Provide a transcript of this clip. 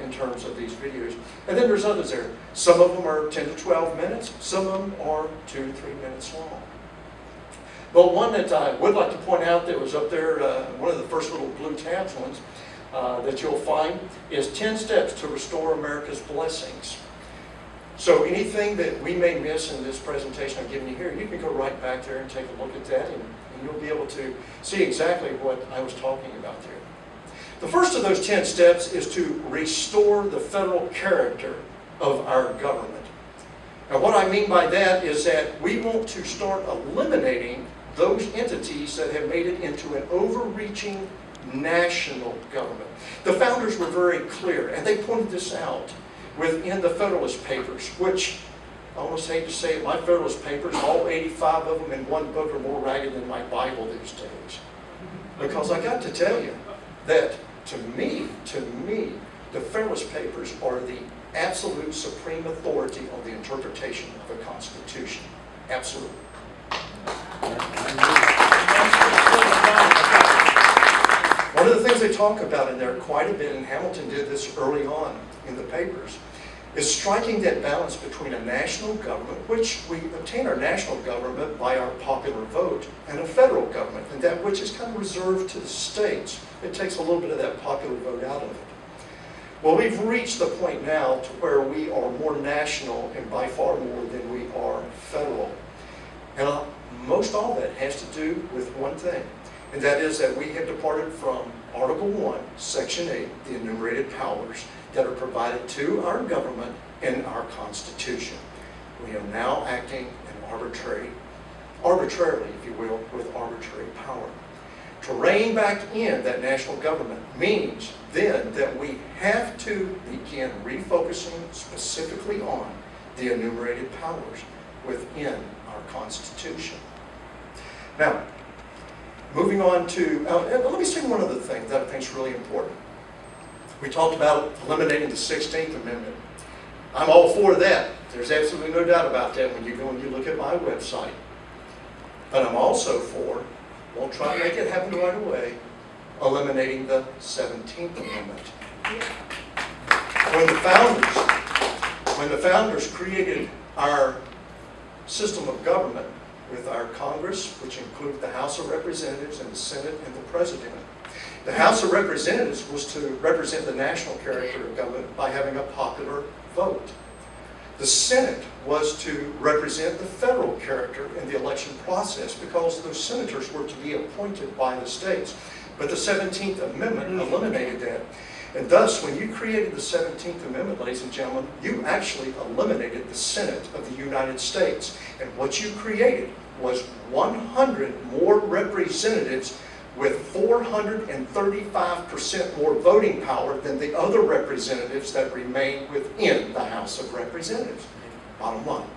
in terms of these videos. And then there's others there. Some of them are 10 to 12 minutes. Some of them are 2 to 3 minutes long. But one that I would like to point out that was up there, one of the first little blue tabs ones that you'll find is 10 Steps to Restore America's Blessings. So anything that we may miss in this presentation I'm giving you here, you can go right back there and take a look at that, and you'll be able to see exactly what I was talking about there. The first of those 10 steps is to restore the federal character of our government. Now what I mean by that is that we want to start eliminating those entities that have made it into an overreaching national government. The founders were very clear, and they pointed this out within the Federalist Papers, which I almost hate to say it, my Federalist Papers, all 85 of them in one book, are more ragged than my Bible these days. Because I got to tell you that to me, the Federalist Papers are the absolute supreme authority on the interpretation of a Constitution. Absolutely. One of the things they talk about in there quite a bit, and Hamilton did this early on in the papers, is striking that balance between a national government, which we obtain our national government by our popular vote, and a federal government, and that which is kind of reserved to the states. It takes a little bit of that popular vote out of it. Well, we've reached the point now to where we are more national and by far more than we are federal. And most all that has to do with one thing, and that is that we have departed from Article 1, Section 8, the enumerated powers that are provided to our government in our Constitution. We are now acting arbitrarily, if you will, with arbitrary power. To rein back in that national government means then that we have to begin refocusing specifically on the enumerated powers within our Constitution. Now, moving on to, let me say one other thing that I think is really important. We talked about eliminating the 16th Amendment. I'm all for that. There's absolutely no doubt about that when you go and you look at my website. But I'm also for, won't try to make it happen right away, eliminating the 17th Amendment. When the founders created our system of government with our Congress, which included the House of Representatives and the Senate and the President, the House of Representatives was to represent the national character of government by having a popular vote. The Senate was to represent the federal character in the election process because those senators were to be appointed by the states. But the 17th Amendment eliminated that. And thus, when you created the 17th Amendment, ladies and gentlemen, you actually eliminated the Senate of the United States. And what you created was 100 more representatives with 435% more voting power than the other representatives that remain within the House of Representatives. Bottom line.